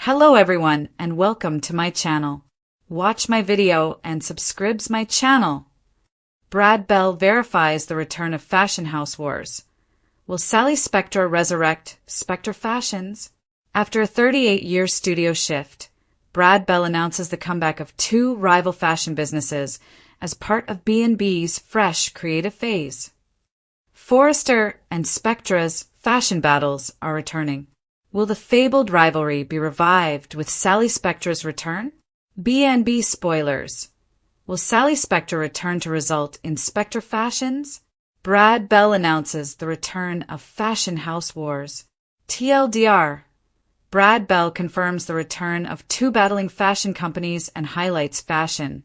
Hello everyone and welcome to my channel. Watch my video and subscribes my channel. Brad Bell verifies the return of Fashion House Wars. Will Sally Spectre resurrect Spectre Fashions? After a 38-year studio shift, Brad Bell announces the comeback of two rival fashion businesses as part of B&B's fresh creative phase. Forrester and Spectre's fashion battles are returning. Will the fabled rivalry be revived with Sally Spectre's return? B&B spoilers. Will Sally Spectre return to result in Spectre Fashions? Brad Bell announces the return of Fashion House Wars. TLDR. Brad Bell confirms the return of two battling fashion companies and highlights fashion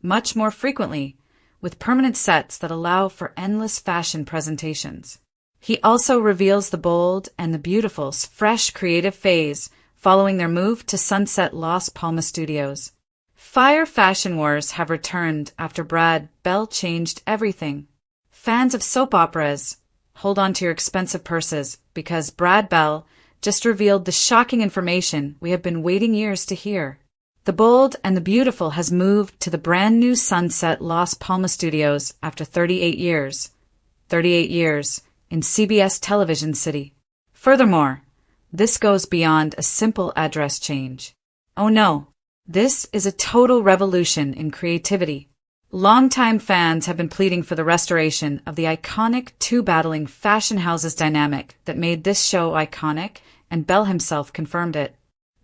much more frequently, with permanent sets that allow for endless fashion presentations. He also reveals the bold and the beautiful's fresh creative phase following their move to Sunset Las Palmas Studios. Fire Fashion Wars have returned after Brad Bell changed everything. Fans of soap operas, hold on to your expensive purses because Brad Bell just revealed the shocking information we have been waiting years to hear. The Bold and the Beautiful has moved to the brand new Sunset Las Palmas Studios after 38 years. 38 years. In CBS Television City. Furthermore, this goes beyond a simple address change. Oh no, this is a total revolution in creativity. Longtime fans have been pleading for the restoration of the iconic two battling fashion houses dynamic that made this show iconic, and Bell himself confirmed it.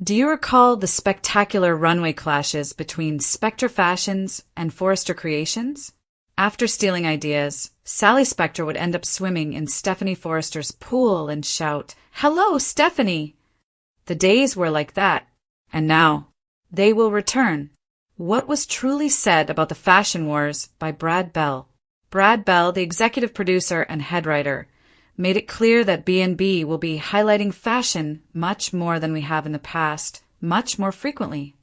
Do you recall the spectacular runway clashes between Spectre Fashions and Forrester Creations? After stealing ideas, Sally Spectre would end up swimming in Stephanie Forrester's pool and shout, "Hello, Stephanie!" The days were like that, and now they will return. What was truly said about the Fashion Wars by Brad Bell? Brad Bell, the executive producer and head writer, made it clear that B&B will be highlighting fashion much more than we have in the past, much more frequently.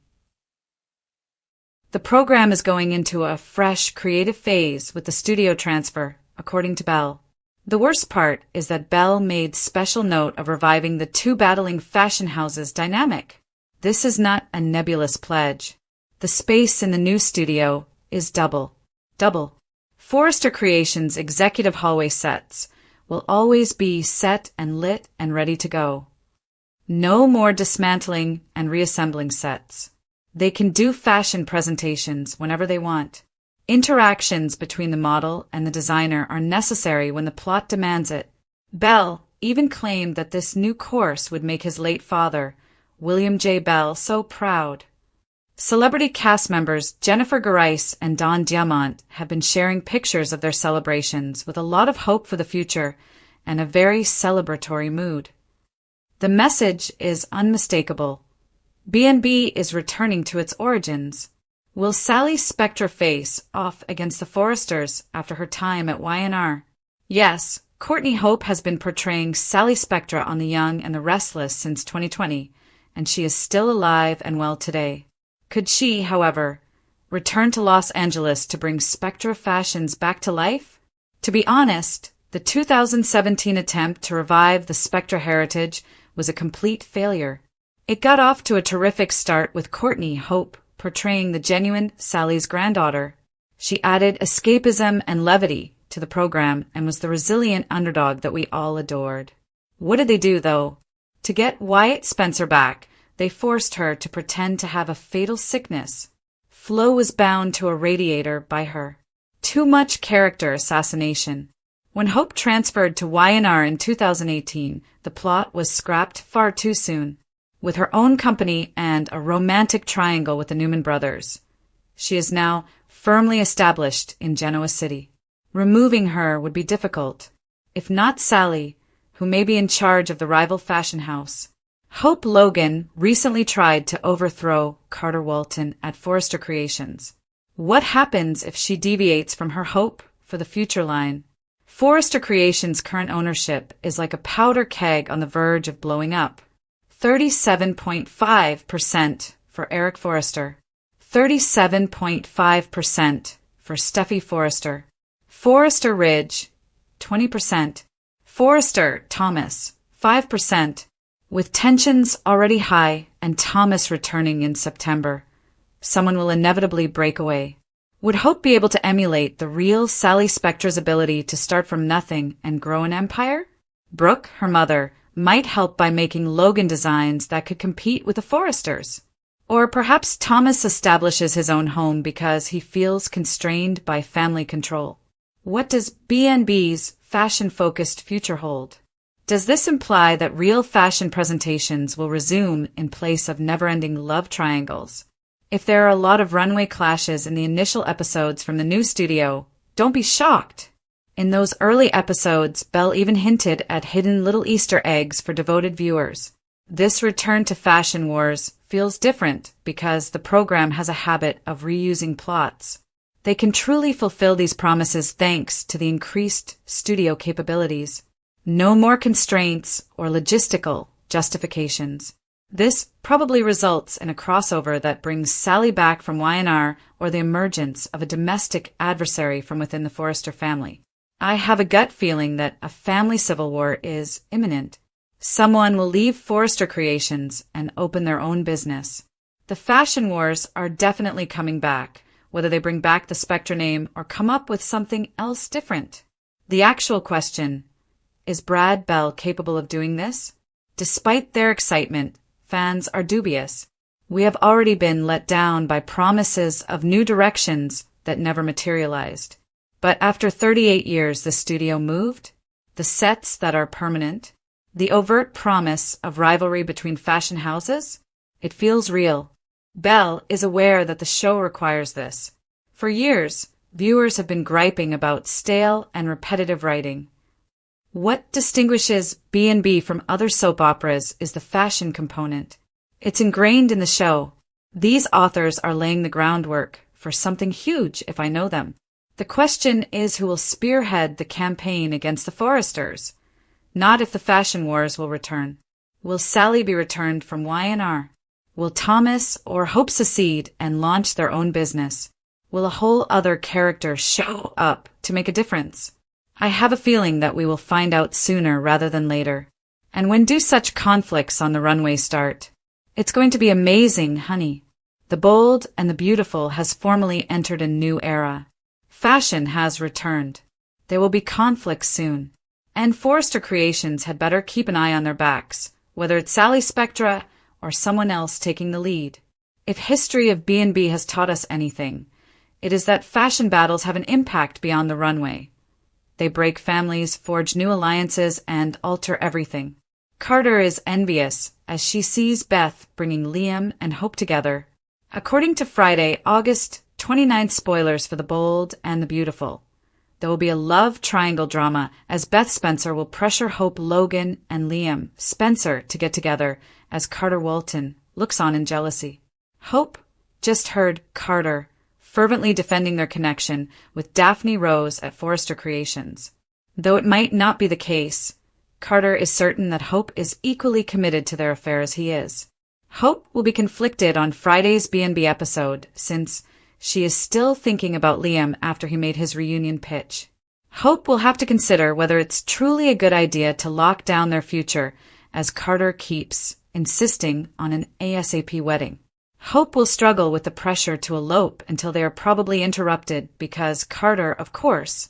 The program is going into a fresh, creative phase with the studio transfer, according to Bell. The worst part is that Bell made special note of reviving the two battling fashion houses dynamic. This is not a nebulous pledge. The space in the new studio is double. Forrester Creations' executive hallway sets will always be set and lit and ready to go. No more dismantling and reassembling sets. They can do fashion presentations whenever they want. Interactions between the model and the designer are necessary when the plot demands it. Bell even claimed that this new course would make his late father, William J. Bell, so proud. Celebrity cast members Jennifer Garais and Don Diamont have been sharing pictures of their celebrations with a lot of hope for the future and a very celebratory mood. The message is unmistakable. B&B is returning to its origins. Will Sally Spectre face off against the Forresters after her time at Y&R? Yes, Courtney Hope has been portraying Sally Spectre on The Young and the Restless since 2020, and she is still alive and well today. Could she, however, return to Los Angeles to bring Spectre Fashions back to life? To be honest, the 2017 attempt to revive the Spectre heritage was a complete failure. It got off to a terrific start with Courtney Hope portraying the genuine Sally's granddaughter. She added escapism and levity to the program and was the resilient underdog that we all adored. What did they do, though? To get Wyatt Spencer back, they forced her to pretend to have a fatal sickness. Flo was bound to a radiator by her. Too much character assassination. When Hope transferred to Y&R in 2018, the plot was scrapped far too soon. With her own company and a romantic triangle with the Newman brothers, she is now firmly established in Genoa City. Removing her would be difficult, if not Sally, who may be in charge of the rival fashion house. Hope Logan recently tried to overthrow Carter Walton at Forrester Creations. What happens if she deviates from her hope for the future line? Forrester Creations' current ownership is like a powder keg on the verge of blowing up. 37.5% for Eric Forrester, 37.5% for Steffy Forrester, Forrester Ridge, 20%, Forrester Thomas, 5%, With tensions already high and Thomas returning in September, someone will inevitably break away. Would Hope be able to emulate the real Sally Spectra's ability to start from nothing and grow an empire? Brooke, her mother, might help by making Logan designs that could compete with the Forresters. Or perhaps Thomas establishes his own home because he feels constrained by family control. What does B&B's fashion-focused future hold? Does this imply that real fashion presentations will resume in place of never-ending love triangles? If there are a lot of runway clashes in the initial episodes from the new studio, don't be shocked. In those early episodes, Belle even hinted at hidden little Easter eggs for devoted viewers. This return to Fashion Wars feels different because the program has a habit of reusing plots. They can truly fulfill these promises thanks to the increased studio capabilities. No more constraints or logistical justifications. This probably results in a crossover that brings Sally back from Y&R or the emergence of a domestic adversary from within the Forrester family. I have a gut feeling that a family civil war is imminent. Someone will leave Forrester Creations and open their own business. The Fashion Wars are definitely coming back, whether they bring back the Spectra name or come up with something else different. The actual question, is Brad Bell capable of doing this? Despite their excitement, fans are dubious. We have already been let down by promises of new directions that never materialized. But after 38 years, the studio moved, the sets that are permanent, the overt promise of rivalry between fashion houses, it feels real. Belle is aware that the show requires this. For years, viewers have been griping about stale and repetitive writing. What distinguishes B&B from other soap operas is the fashion component. It's ingrained in the show. These authors are laying the groundwork for something huge if I know them. The question is who will spearhead the campaign against the Forresters, not if the Fashion Wars will return. Will Sally be returned from Y&R? Will Thomas or Hope secede and launch their own business? Will a whole other character show up to make a difference? I have a feeling that we will find out sooner rather than later. And when do such conflicts on the runway start? It's going to be amazing, honey. The bold and the beautiful has formally entered a new era. Fashion has returned. There will be conflicts soon. And Forrester Creations had better keep an eye on their backs, whether it's Sally Spectra or someone else taking the lead. If history of B&B has taught us anything, it is that fashion battles have an impact beyond the runway. They break families, forge new alliances, and alter everything. Carter is envious as she sees Beth bringing Liam and Hope together. According to Friday, August 29th spoilers for The Bold and the Beautiful. There will be a love triangle drama as Beth Spencer will pressure Hope, Logan, and Liam Spencer to get together as Carter Walton looks on in jealousy. Hope just heard Carter fervently defending their connection with Daphne Rose at Forrester Creations. Though it might not be the case, Carter is certain that Hope is equally committed to their affair as he is. Hope will be conflicted on Friday's B&B episode since she is still thinking about Liam after he made his reunion pitch. Hope will have to consider whether it's truly a good idea to lock down their future as Carter keeps insisting on an ASAP wedding. Hope will struggle with the pressure to elope until they are probably interrupted because Carter, of course,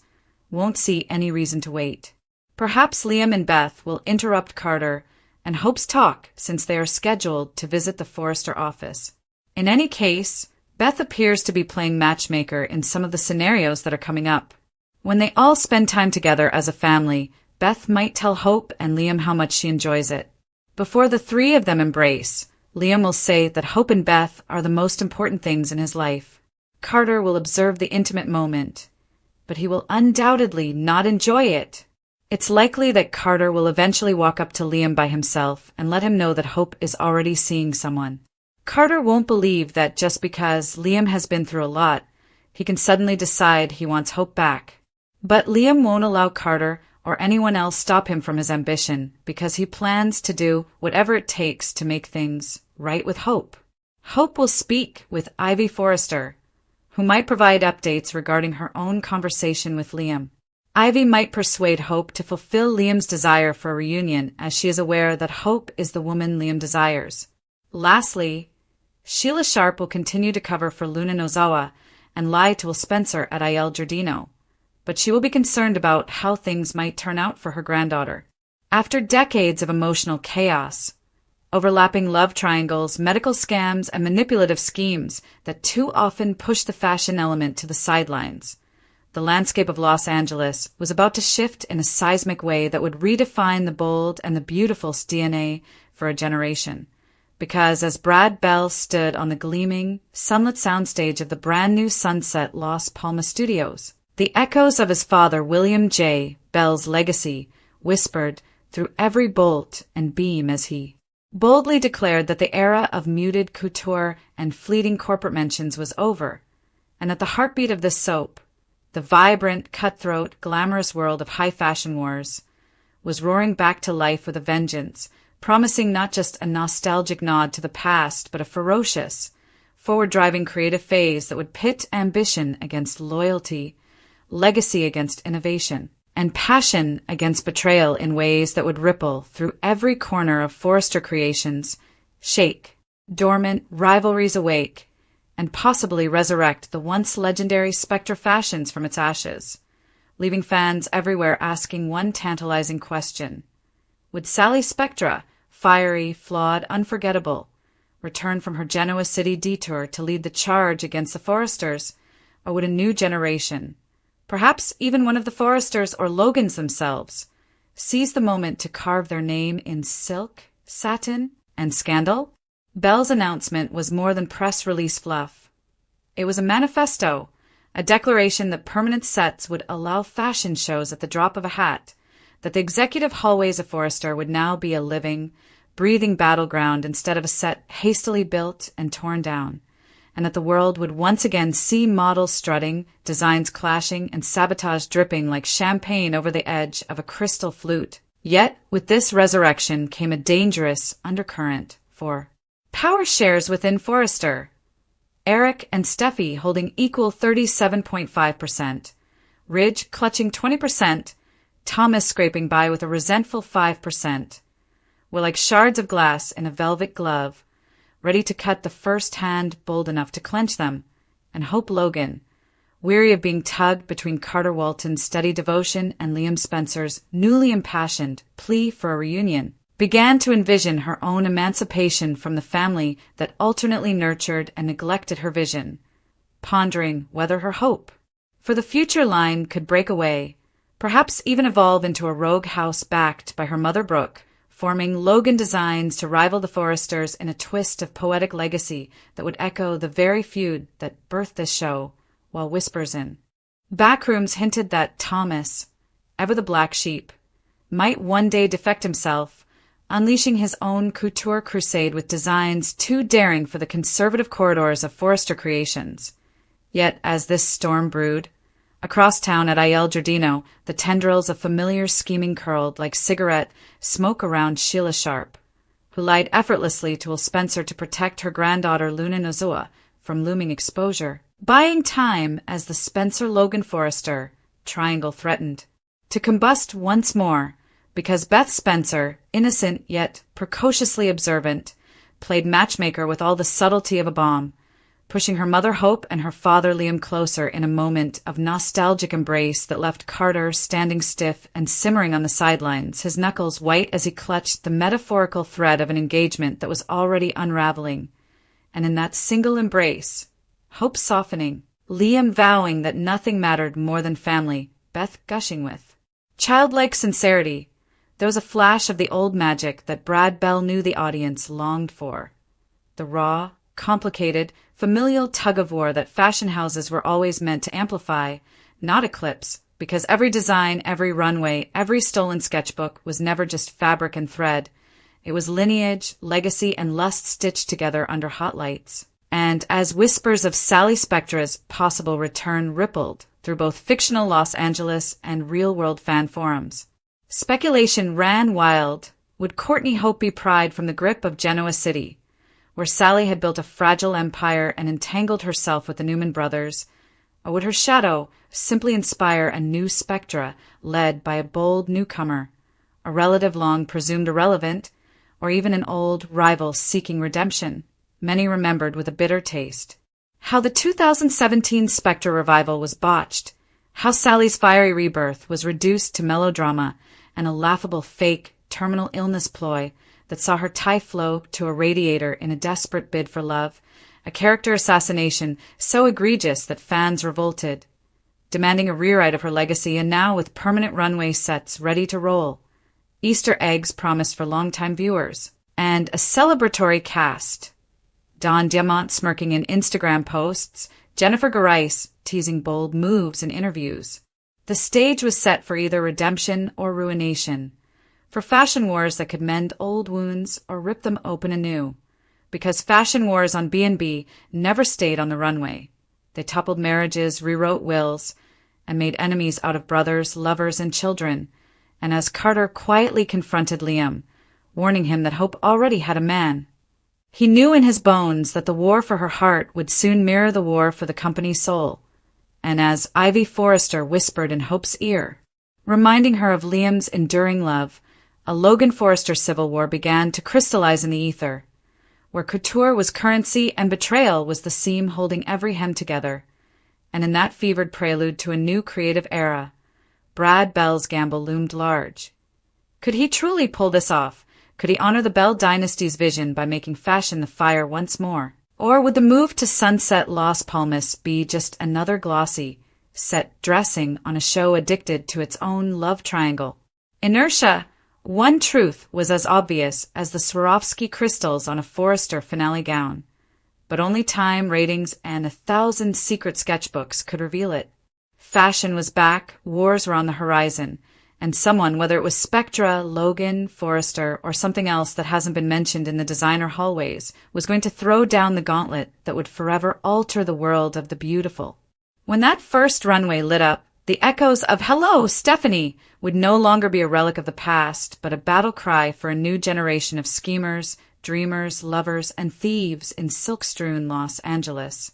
won't see any reason to wait. Perhaps Liam and Beth will interrupt Carter and Hope's talk since they are scheduled to visit the Forrester office. In any case, Beth appears to be playing matchmaker in some of the scenarios that are coming up. When they all spend time together as a family, Beth might tell Hope and Liam how much she enjoys it. Before the three of them embrace, Liam will say that Hope and Beth are the most important things in his life. Carter will observe the intimate moment, but he will undoubtedly not enjoy it. It's likely that Carter will eventually walk up to Liam by himself and let him know that Hope is already seeing someone. Carter won't believe that just because Liam has been through a lot, he can suddenly decide he wants Hope back. But Liam won't allow Carter or anyone else stop him from his ambition because he plans to do whatever it takes to make things right with Hope. Hope will speak with Ivy Forrester, who might provide updates regarding her own conversation with Liam. Ivy might persuade Hope to fulfill Liam's desire for a reunion, as she is aware that Hope is the woman Liam desires. Lastly, Sheila Sharp will continue to cover for Luna Nozawa and lie to Will Spencer at IL Giardino, but she will be concerned about how things might turn out for her granddaughter. After decades of emotional chaos, overlapping love triangles, medical scams, and manipulative schemes that too often push the fashion element to the sidelines, the landscape of Los Angeles was about to shift in a seismic way that would redefine the bold and the beautiful's DNA for a generation. Because as Brad Bell stood on the gleaming, sunlit soundstage of the brand-new Sunset Las Palmas Studios, the echoes of his father, William J. Bell's legacy, whispered through every bolt and beam as he boldly declared that the era of muted couture and fleeting corporate mentions was over, and that the heartbeat of this soap, the vibrant, cutthroat, glamorous world of high fashion wars, was roaring back to life with a vengeance, promising not just a nostalgic nod to the past, but a ferocious, forward-driving creative phase that would pit ambition against loyalty, legacy against innovation, and passion against betrayal in ways that would ripple through every corner of Forrester Creations, shake dormant rivalries awake, and possibly resurrect the once legendary Spectre fashions from its ashes, leaving fans everywhere asking one tantalizing question. Would Sally Spectra, fiery, flawed, unforgettable, return from her Genoa City detour to lead the charge against the Forresters, or would a new generation, perhaps even one of the Forresters or Logans themselves, seize the moment to carve their name in silk, satin, and scandal? Bell's announcement was more than press release fluff. It was a manifesto, a declaration that permanent sets would allow fashion shows at the drop of a hat, that the executive hallways of Forrester would now be a living, breathing battleground instead of a set hastily built and torn down, and that the world would once again see models strutting, designs clashing, and sabotage dripping like champagne over the edge of a crystal flute. Yet, with this resurrection came a dangerous undercurrent for power shares within Forrester. Eric and Steffy holding equal 37.5%, Ridge clutching 20%, Thomas scraping by with a resentful 5%, were like shards of glass in a velvet glove, ready to cut the first hand bold enough to clench them, and Hope Logan, weary of being tugged between Carter Walton's steady devotion and Liam Spencer's newly impassioned plea for a reunion, began to envision her own emancipation from the family that alternately nurtured and neglected her vision, pondering whether her hope for the future line could break away, perhaps even evolve into a rogue house backed by her mother Brooke, forming Logan designs to rival the Forresters in a twist of poetic legacy that would echo the very feud that birthed this show, while whispers in backrooms hinted that Thomas, ever the black sheep, might one day defect himself, unleashing his own couture crusade with designs too daring for the conservative corridors of Forrester Creations. Yet, as this storm brewed, across town at IL Giardino, the tendrils of familiar scheming curled like cigarette smoke around Sheila Sharp, who lied effortlessly to Will Spencer to protect her granddaughter Luna Nozawa from looming exposure, buying time as the Spencer-Logan Forrester triangle threatened to combust once more, because Beth Spencer, innocent yet precociously observant, played matchmaker with all the subtlety of a bomb, pushing her mother Hope and her father Liam closer in a moment of nostalgic embrace that left Carter standing stiff and simmering on the sidelines, his knuckles white as he clutched the metaphorical thread of an engagement that was already unraveling. And in that single embrace, Hope softening, Liam vowing that nothing mattered more than family, Beth gushing with childlike sincerity, there was a flash of the old magic that Brad Bell knew the audience longed for. The raw, complicated, familial tug-of-war that fashion houses were always meant to amplify, not eclipse, because every design, every runway, every stolen sketchbook was never just fabric and thread. It was lineage, legacy, and lust stitched together under hot lights. And as whispers of Sally Spectra's possible return rippled through both fictional Los Angeles and real-world fan forums, speculation ran wild. Would Courtney Hope be pried from the grip of Genoa City, where Sally had built a fragile empire and entangled herself with the Newman brothers, Or would her shadow simply inspire a new spectra led by a bold newcomer, a relative long presumed irrelevant, or even an old rival seeking redemption, many remembered with a bitter taste? How the 2017 Spectre revival was botched, how Sally's fiery rebirth was reduced to melodrama and a laughable fake terminal illness ploy that saw her tie Flo to a radiator in a desperate bid for love, a character assassination so egregious that fans revolted, demanding a rewrite of her legacy, and now with permanent runway sets ready to roll, Easter eggs promised for longtime viewers, and a celebratory cast. Don Diamant smirking in Instagram posts, Jennifer Garais teasing bold moves in interviews. The stage was set for either redemption or ruination, for fashion wars that could mend old wounds or rip them open anew. Because fashion wars on B&B never stayed on the runway. They toppled marriages, rewrote wills, and made enemies out of brothers, lovers, and children. And as Carter quietly confronted Liam, warning him that Hope already had a man, he knew in his bones that the war for her heart would soon mirror the war for the company's soul. And as Ivy Forrester whispered in Hope's ear, reminding her of Liam's enduring love, a Logan Forrester civil war began to crystallize in the ether, where couture was currency and betrayal was the seam holding every hem together. And in that fevered prelude to a new creative era, Brad Bell's gamble loomed large. Could he truly pull this off? Could he honor the Bell dynasty's vision by making fashion the fire once more? Or would the move to sunset Las Palmas be just another glossy, set dressing on a show addicted to its own love triangle? Inertia. One truth was as obvious as the Swarovski crystals on a Forrester finale gown, but only time, ratings, and 1,000 secret sketchbooks could reveal it. Fashion was back, wars were on the horizon, and someone, whether it was Spectra, Logan, Forrester, or something else that hasn't been mentioned in the designer hallways, was going to throw down the gauntlet that would forever alter the world of the beautiful. When that first runway lit up, the echoes of "Hello, Stephanie" would no longer be a relic of the past, but a battle cry for a new generation of schemers, dreamers, lovers, and thieves in silk-strewn Los Angeles.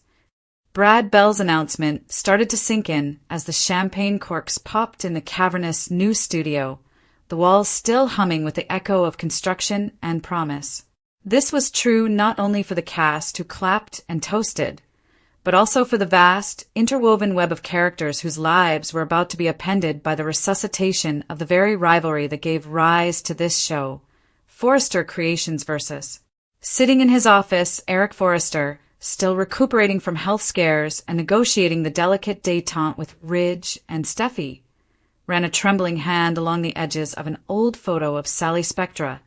Brad Bell's announcement started to sink in as the champagne corks popped in the cavernous new studio, the walls still humming with the echo of construction and promise. This was true not only for the cast who clapped and toasted, but also for the vast, interwoven web of characters whose lives were about to be appended by the resuscitation of the very rivalry that gave rise to this show, Forrester Creations versus. Sitting in his office, Eric Forrester, still recuperating from health scares and negotiating the delicate détente with Ridge and Steffy, ran a trembling hand along the edges of an old photo of Sally Spectra,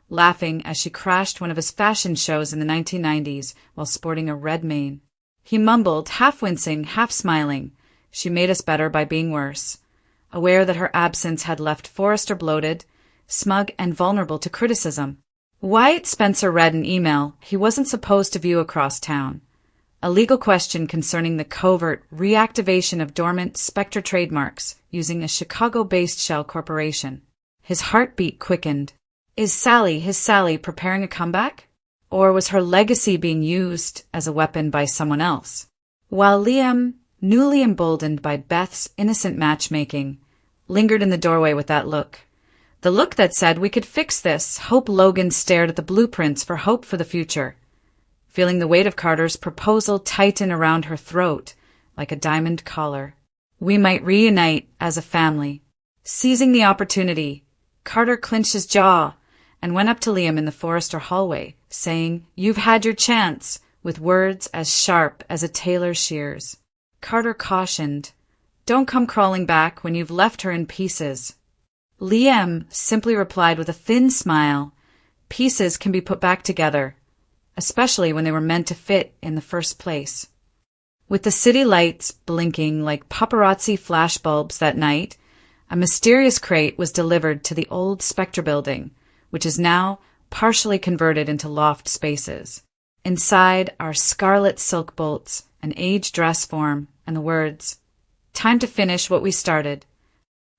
laughing as she crashed one of his fashion shows in the 1990s while sporting a red mane. He mumbled, half wincing, half smiling, "She made us better by being worse," aware that her absence had left Forrester bloated, smug, and vulnerable to criticism. Wyatt Spencer read an email he wasn't supposed to view across town, a legal question concerning the covert reactivation of dormant Spectre trademarks using a Chicago-based shell corporation. His heartbeat quickened. Is Sally, his Sally, preparing a comeback? Or was her legacy being used as a weapon by someone else? While Liam, newly emboldened by Beth's innocent matchmaking, lingered in the doorway with that look. The look that said, "We could fix this," Hope Logan stared at the blueprints for hope for the future, feeling the weight of Carter's proposal tighten around her throat like a diamond collar. We might reunite as a family. Seizing the opportunity, Carter clenched his jaw and went up to Liam in the Forrester hallway, saying, "You've had your chance," with words as sharp as a tailor's shears. Carter cautioned, "Don't come crawling back when you've left her in pieces." Liam simply replied with a thin smile, "Pieces can be put back together, especially when they were meant to fit in the first place." With the city lights blinking like paparazzi flashbulbs that night, a mysterious crate was delivered to the old Spectre building, which is now partially converted into loft spaces. Inside are scarlet silk bolts, an aged dress form, and the words, "Time to finish what we started.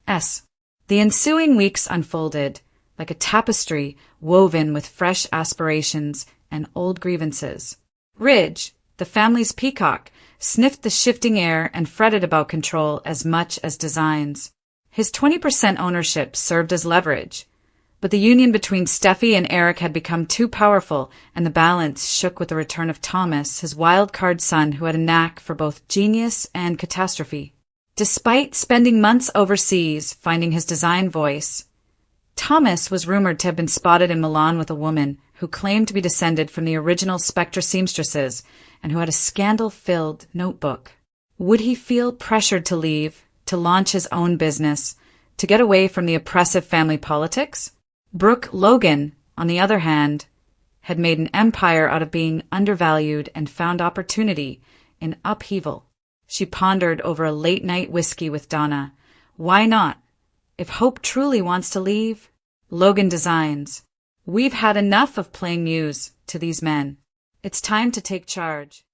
S." The ensuing weeks unfolded like a tapestry woven with fresh aspirations and old grievances. Ridge, The family's peacock sniffed the shifting air and fretted about control as much as designs. His 20% ownership served as leverage, but the union between Steffy and Eric had become too powerful, and the balance shook with the return of Thomas, his wild-card son who had a knack for both genius and catastrophe. Despite spending months overseas finding his design voice, Thomas was rumored to have been spotted in Milan with a woman who claimed to be descended from the original Spectre seamstresses and who had a scandal-filled notebook. Would he feel pressured to leave, to launch his own business, to get away from the oppressive family politics? Brooke Logan, on the other hand, had made an empire out of being undervalued and found opportunity in upheaval. She pondered over a late-night whiskey with Donna. Why not? If Hope truly wants to leave, Logan Designs. We've had enough of playing muse to these men. It's time to take charge.